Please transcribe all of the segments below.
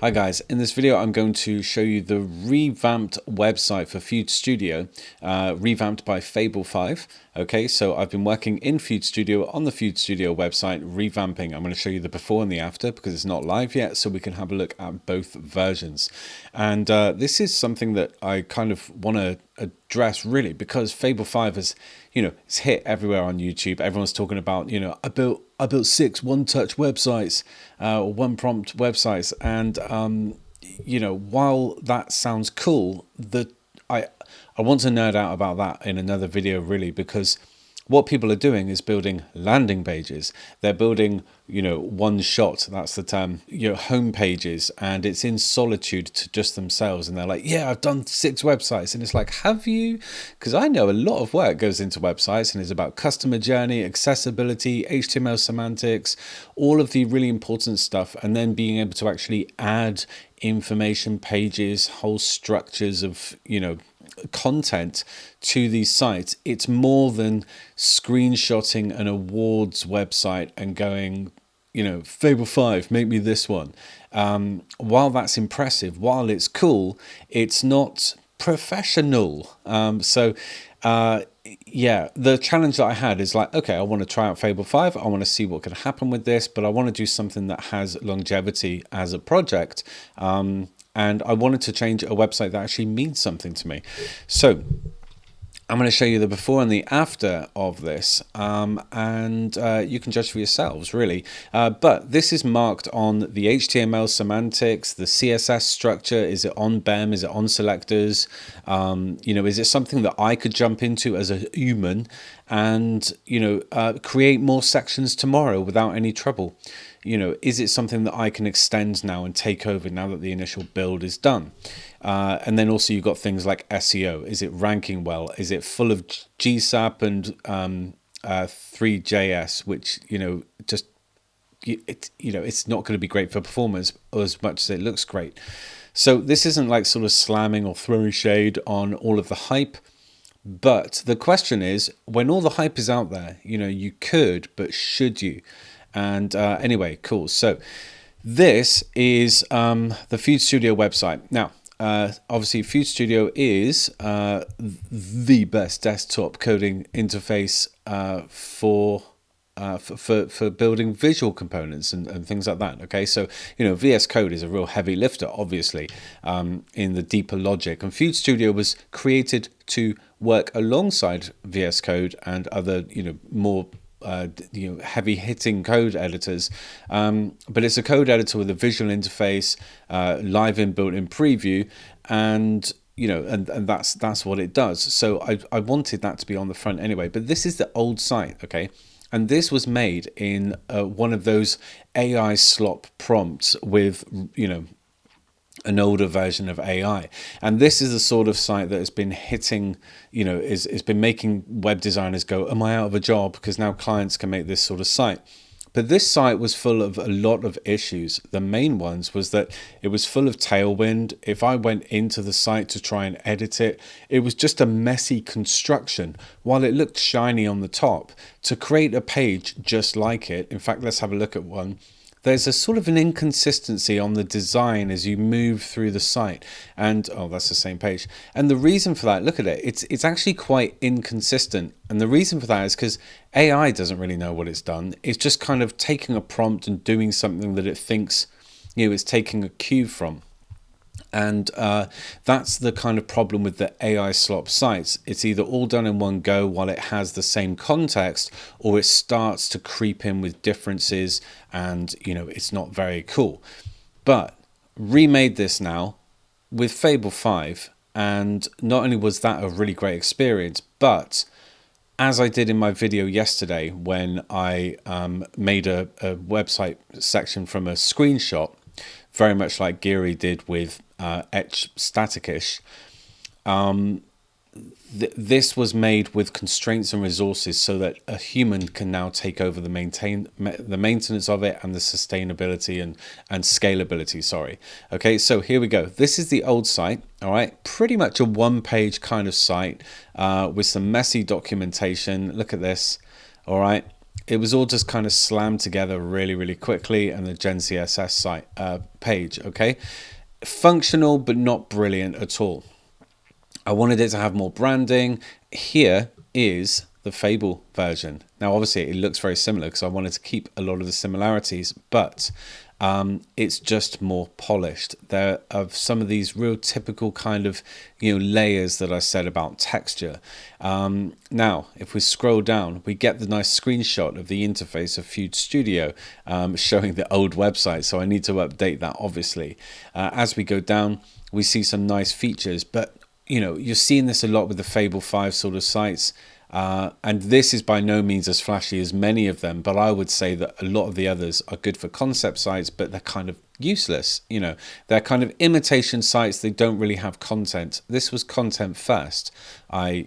Hi guys, in this video I'm going to show you the revamped website for Feud Studio, revamped by Fable 5. Okay, so I've been working in Feud Studio on the Feud Studio website, revamping. I'm going to show you the before and the after because it's not live yet, so we can have a look at both versions. And this is something that I kind of want to address really because Fable 5 has, it's hit everywhere on YouTube. Everyone's talking about, I built 6 one-touch websites, or one-prompt websites, and while that sounds cool, I want to nerd out about that in another video really, because what people are doing is building landing pages. They're building, one shot, that's the term, home pages, and it's in solitude to just themselves. And they're like, yeah, I've done 6 websites. And it's like, have you? Because I know a lot of work goes into websites and it's about customer journey, accessibility, HTML semantics, all of the really important stuff. And then being able to actually add information, pages, whole structures of, content to these sites. It's more than screenshotting an awards website and going, Fable 5, make me this one. While that's impressive, while it's cool, it's not professional. Yeah, the challenge that I had is like, okay, I want to try out Fable 5. I want to see what can happen with this, but I want to do something that has longevity as a project. And I wanted to change a website that actually means something to me. So I'm going to show you the before and the after of this, and you can judge for yourselves, really. But this is marked on the HTML semantics, the CSS structure. Is it on BEM? Is it on selectors? Is it something that I could jump into as a human and, create more sections tomorrow without any trouble? Is it something that I can extend now and take over now that the initial build is done? And then also you've got things like SEO. Is it ranking well? Is it full of GSAP and 3JS, which, it's not going to be great for performance as much as it looks great. So this isn't like sort of slamming or throwing shade on all of the hype. But the question is, when all the hype is out there, you could, but should you? And anyway, cool. So this is the Feud Studio website. Now, obviously, Feud Studio is the best desktop coding interface for building visual components and things like that. Okay, so VS Code is a real heavy lifter, obviously, in the deeper logic, and Feud Studio was created to work alongside VS Code and other more heavy hitting code editors, but it's a code editor with a visual interface, live inbuilt in preview, and and that's what it does. So I wanted that to be on the front anyway, but this is the old site, okay, and this was made in one of those AI slop prompts with an older version of AI. And this is the sort of site that has been hitting, has been making web designers go, am I out of a job? Because now clients can make this sort of site. But this site was full of a lot of issues. The main ones was that it was full of tailwind. If I went into the site to try and edit it, it was just a messy construction. While it looked shiny on the top, to create a page just like it, in fact, let's have a look at one. There's a sort of an inconsistency on the design as you move through the site. And, oh, that's the same page. And the reason for that, look at it, it's actually quite inconsistent. And the reason for that is because AI doesn't really know what it's done. It's just kind of taking a prompt and doing something that it thinks, it's taking a cue from. And that's the kind of problem with the AI slop sites. It's either all done in one go while it has the same context, or it starts to creep in with differences and, it's not very cool. But remade this now with Fable 5, and not only was that a really great experience, but as I did in my video yesterday when I made a website section from a screenshot, very much like Geary did with Etch Staticish, this was made with constraints and resources so that a human can now take over the maintenance of it and the sustainability and scalability. Sorry. Okay, so here we go. This is the old site. All right, pretty much a one-page kind of site with some messy documentation. Look at this. All right. it was all just kind of slammed together really, really quickly, and the Gen CSS site page. Okay, functional but not brilliant at all. I wanted it to have more branding. Here is the Fable version. Now, obviously, it looks very similar because I wanted to keep a lot of the similarities, but it's just more polished. There are some of these real typical kind of layers that I said about texture. Now, if we scroll down, we get the nice screenshot of the interface of Feud Studio showing the old website. So I need to update that, obviously. As we go down, we see some nice features, but you're seeing this a lot with the Fable 5 sort of sites. And this is by no means as flashy as many of them, but I would say that a lot of the others are good for concept sites, but they're kind of useless. They're kind of imitation sites. They don't really have content. This was content first. I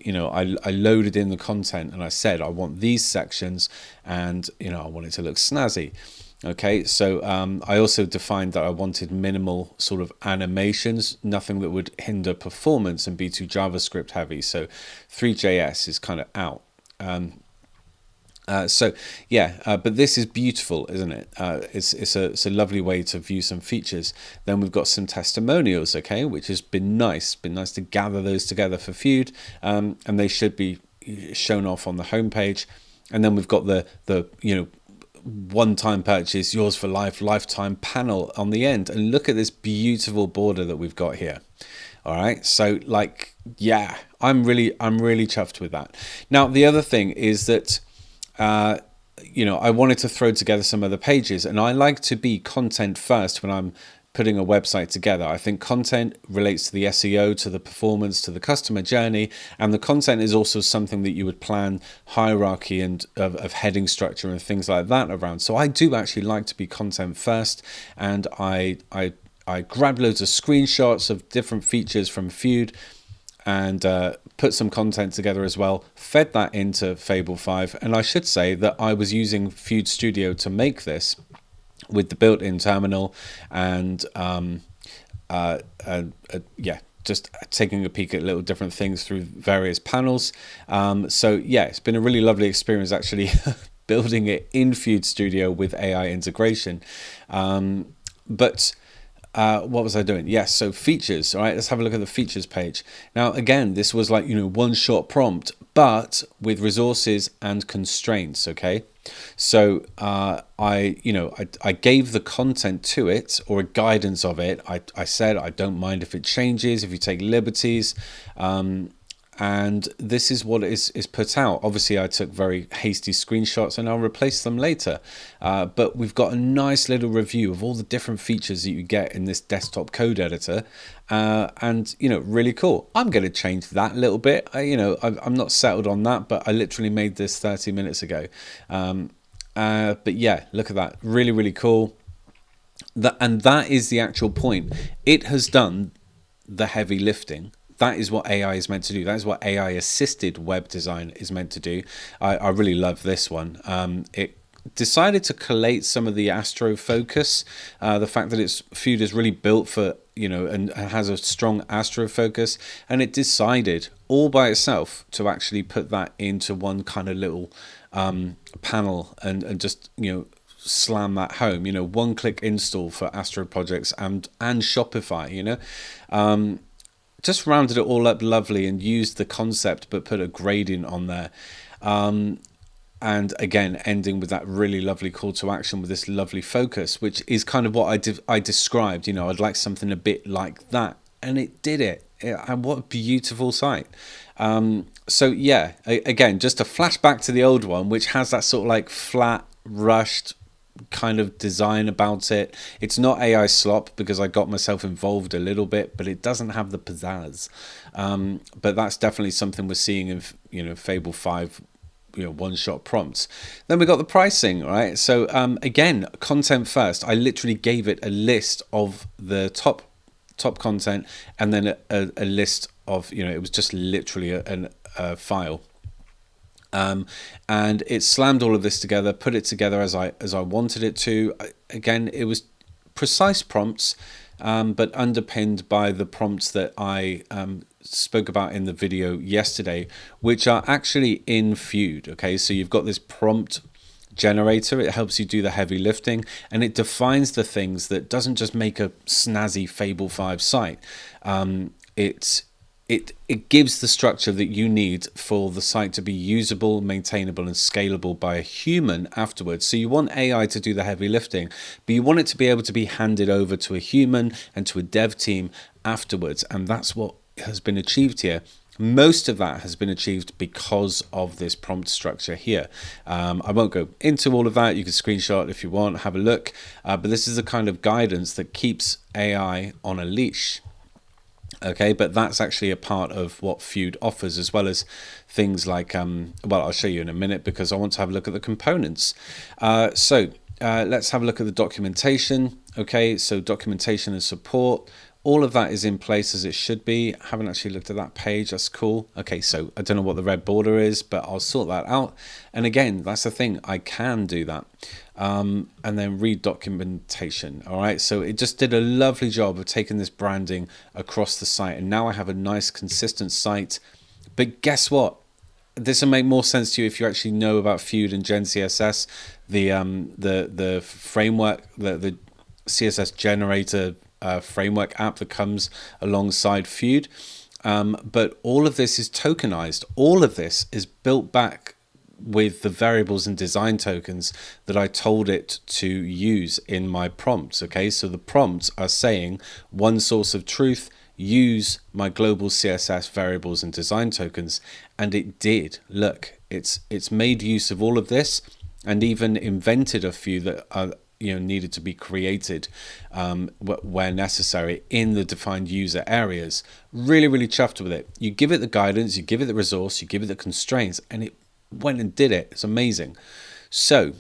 loaded in the content and I said, I want these sections and, I want it to look snazzy. Okay, so I also defined that I wanted minimal sort of animations, nothing that would hinder performance and be too JavaScript heavy. So 3JS is kind of out. But this is beautiful, isn't it? It's a lovely way to view some features. Then we've got some testimonials, okay, which has been nice. Been nice to gather those together for Feud, and they should be shown off on the homepage. And then we've got the one-time purchase, yours for life, lifetime panel on the end. And look at this beautiful border that we've got here. All right, so yeah, I'm really chuffed with that. Now, the other thing is that I wanted to throw together some other pages, and I like to be content first when I'm putting a website together. I think content relates to the SEO, to the performance, to the customer journey, and the content is also something that you would plan hierarchy and of heading structure and things like that around. So I do actually like to be content first, and I grabbed loads of screenshots of different features from Feud and put some content together as well, fed that into Fable 5, and I should say that I was using Feud Studio to make this with the built-in terminal and just taking a peek at little different things through various panels. So yeah, it's been a really lovely experience actually building it in Feud Studio with AI integration. What was I doing? Yes, so features. All right, let's have a look at the features page. Now, again, this was like, one-shot prompt, but with resources and constraints, okay? So I gave the content to it, or a guidance of it. I said, I don't mind if it changes, if you take liberties. And this is what is put out. Obviously, I took very hasty screenshots and I'll replace them later. But we've got a nice little review of all the different features that you get in this desktop code editor. And, really cool. I'm going to change that a little bit. I'm not settled on that, but I literally made this 30 minutes ago. But yeah, look at that. Really, really cool. And that is the actual point. It has done the heavy lifting. That is what AI is meant to do. That is what AI assisted web design is meant to do. I really love this one. It decided to collate some of the Astro focus. The fact that Feud is really built for, and has a strong Astro focus. And it decided all by itself to actually put that into one kind of little panel and just, slam that home. One-click install for Astro projects and Shopify, just rounded it all up lovely and used the concept but put a gradient on there, and again ending with that really lovely call to action with this lovely focus, which is kind of what I described. I'd like something a bit like that, and it did it. And what a beautiful site. So yeah, again, just a flashback to the old one, which has that sort of like flat, rushed kind of design about it. It's not AI slop because I got myself involved a little bit, but it doesn't have the pizzazz. But that's definitely something we're seeing in Fable 5 one-shot prompts. Then we got the pricing, right? So again, content first. I literally gave it a list of the top content and then a list of, it was just literally a file. And it slammed all of this together, put it together as I wanted it to. Again, it was precise prompts, but underpinned by the prompts that I spoke about in the video yesterday, which are actually in Feud. Okay, so you've got this prompt generator. It helps you do the heavy lifting, and it defines the things that doesn't just make a snazzy Fable 5 site. It gives the structure that you need for the site to be usable, maintainable, and scalable by a human afterwards. So you want AI to do the heavy lifting, but you want it to be able to be handed over to a human and to a dev team afterwards. And that's what has been achieved here. Most of that has been achieved because of this prompt structure here. I won't go into all of that. You can screenshot if you want, have a look. But this is the kind of guidance that keeps AI on a leash. Okay, but that's actually a part of what Feud offers, as well as things like, well, I'll show you in a minute because I want to have a look at the components. So let's have a look at the documentation. Okay, so documentation and support. All of that is in place as it should be. I haven't actually looked at that page. That's cool. Okay, so I don't know what the red border is, but I'll sort that out. And again, that's the thing. I can do that. And then read documentation. All right, so it just did a lovely job of taking this branding across the site. And now I have a nice, consistent site. But guess what? This will make more sense to you if you actually know about Feud and GenCSS, the framework, the CSS generator framework app that comes alongside Feud. But all of this is tokenized. All of this is built back with the variables and design tokens that I told it to use in my prompts. Okay, so the prompts are saying one source of truth, use my global CSS variables and design tokens, and it did. Look, it's made use of all of this and even invented a few that are needed to be created where necessary in the defined user areas. Really, really chuffed with it. You give it the guidance, you give it the resource, you give it the constraints, and it went and did it. It's amazing. So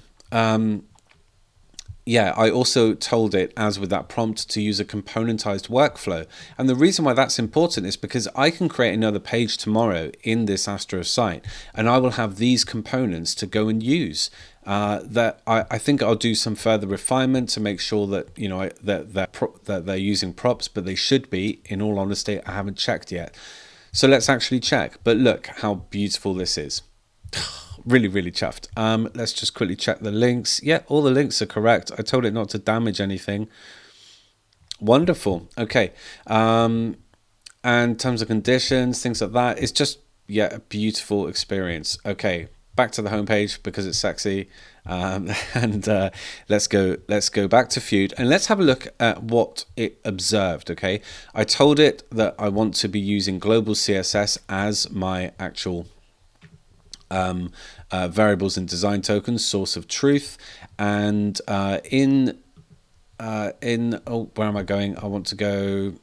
yeah, I also told it, as with that prompt, to use a componentized workflow. And the reason why that's important is because I can create another page tomorrow in this Astro site, and I will have these components to go and use. That I think I'll do some further refinement to make sure that that they're using props, but they should be. In all honesty, I haven't checked yet. So let's actually check. But look how beautiful this is. Really, really chuffed. Let's just quickly check the links. Yeah, all the links are correct. I told it not to damage anything. Wonderful. Okay. And terms and conditions, things like that. It's just, yeah, a beautiful experience. Okay, back to the homepage because it's sexy. And let's go back to Feud and let's have a look at what it observed. Okay, I told it that I want to be using global CSS as my actual variables and design tokens, source of truth, and in where am I going? I want to go.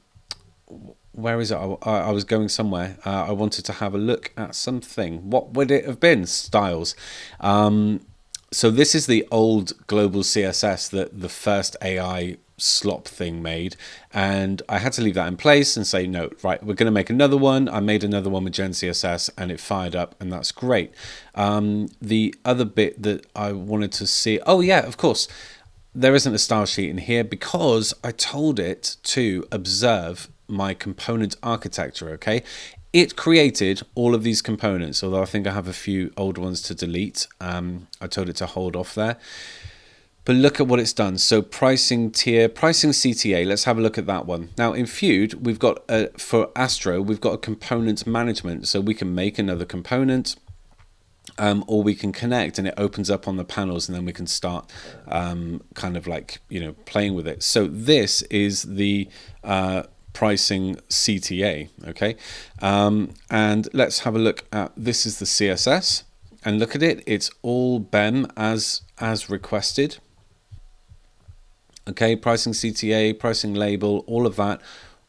Where is it? I was going somewhere. I wanted to have a look at something. What would it have been? Styles. So this is the old global CSS that the first AI slop thing made, and I had to leave that in place and say, no, right, we're going to make another one. I made another one with GenCSS and it fired up, and that's great. The other bit that I wanted to see, oh yeah, of course, there isn't a style sheet in here because I told it to observe my component architecture. Okay, it created all of these components, although I think I have a few old ones to delete. I told it to hold off there. But look at what it's done. So pricing tier, pricing CTA, let's have a look at that one. Now in Feud, we've got, for Astro, we've got a component management. So we can make another component, or we can connect and it opens up on the panels, and then we can start kind of like, playing with it. So this is the pricing CTA, okay? And let's have a look at, this is the CSS, and look at it. It's all BEM as requested. Okay, pricing CTA, pricing label, all of that,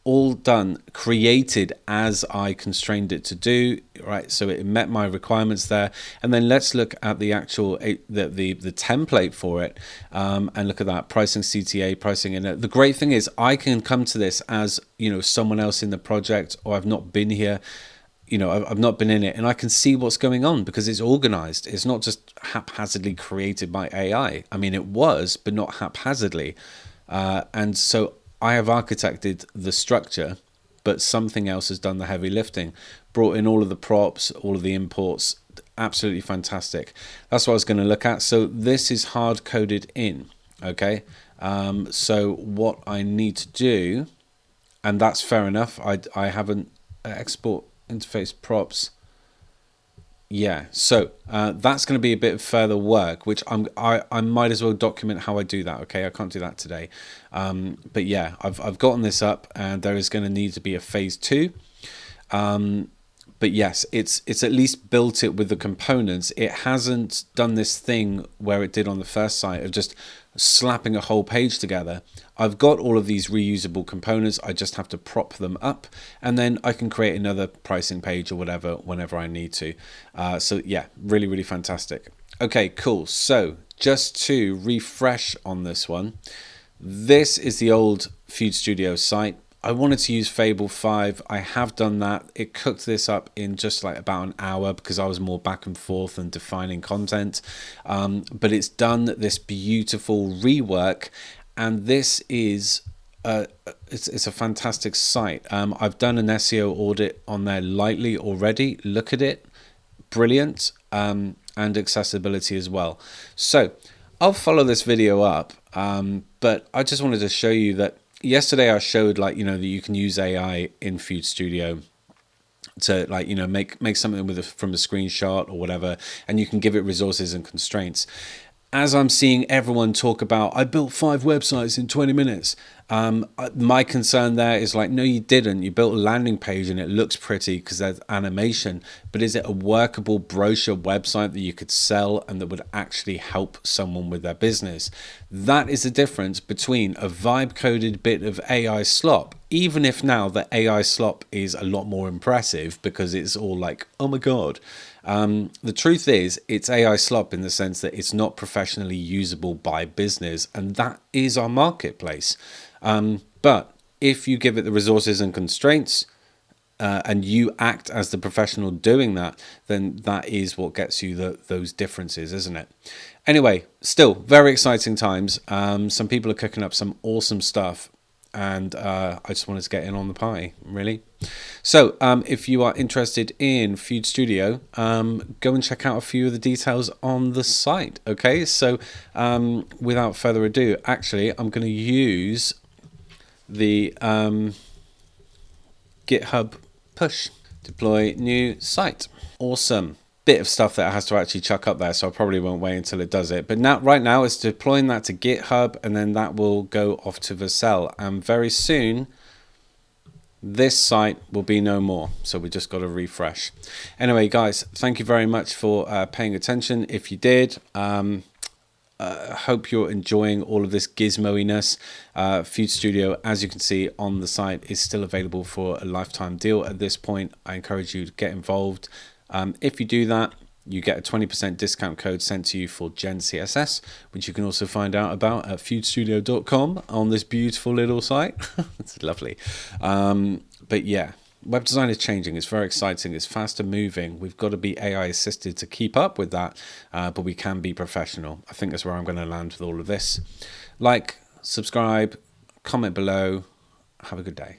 all done, created as I constrained it to do, right? So it met my requirements there. And then let's look at the actual, the template for it, and look at that, pricing CTA, pricing. And the great thing is I can come to this as, someone else in the project, or I've not been here, I've not been in it, and I can see what's going on because it's organized. It's not just haphazardly created by AI. I mean, it was, but not haphazardly. And so I have architected the structure, but something else has done the heavy lifting, brought in all of the props, all of the imports, absolutely fantastic. That's what I was going to look at. So this is hard coded in. Okay. So what I need to do, and that's fair enough. I haven't export interface props. Yeah, so that's going to be a bit of further work, which I might as well document how I do that. Okay, I can't do that today, but yeah, I've gotten this up, and there is going to need to be a phase 2. But yes, it's at least built it with the components. It hasn't done this thing where it did on the first site of just slapping a whole page together. I've got all of these reusable components. I just have to prop them up, and then I can create another pricing page or whatever whenever I need to. So yeah, really, really fantastic. Okay, cool. So just to refresh on this one, this is the old Feud Studio site. I wanted to use Fable 5. I have done that. It cooked this up in just like about an hour because I was more back and forth and defining content. But it's done this beautiful rework, and this is it's a fantastic site. I've done an SEO audit on there lightly already. Look at it, brilliant, and accessibility as well. So I'll follow this video up, but I just wanted to show you that. Yesterday I showed that you can use AI in Feud Studio to make something from a screenshot or whatever, and you can give it resources and constraints. As I'm seeing everyone talk about, I built 5 websites in 20 minutes. My concern there is no, you didn't. You built a landing page and it looks pretty because there's animation, but is it a workable brochure website that you could sell and that would actually help someone with their business? That is the difference between a vibe coded bit of AI slop, even if now the AI slop is a lot more impressive because it's all like, oh my God. The truth is it's AI slop in the sense that it's not professionally usable by business, and that is our marketplace. But if you give it the resources and constraints, and you act as the professional doing that, then that is what gets you those differences, isn't it? Anyway, still very exciting times. Some people are cooking up some awesome stuff, and I just wanted to get in on the party, really. So if you are interested in Feud Studio, go and check out a few of the details on the site. Okay, so without further ado, actually, I'm going to use the Github Push, deploy new site. Awesome. Bit of stuff that has to actually chuck up there, so I probably won't wait until it does it. But now, right now, it's deploying that to GitHub, and then that will go off to Vercel. And very soon, this site will be no more. So we just got to refresh. Anyway, guys, thank you very much for paying attention. If you did, I hope you're enjoying all of this gizmo-iness. Feud Studio, as you can see on the site, is still available for a lifetime deal at this point. I encourage you to get involved. If you do that, you get a 20% discount code sent to you for Gen CSS, which you can also find out about at feudstudio.com on this beautiful little site. It's lovely. But yeah, web design is changing. It's very exciting. It's faster moving. We've got to be AI assisted to keep up with that, but we can be professional. I think that's where I'm going to land with all of this. Like, subscribe, comment below. Have a good day.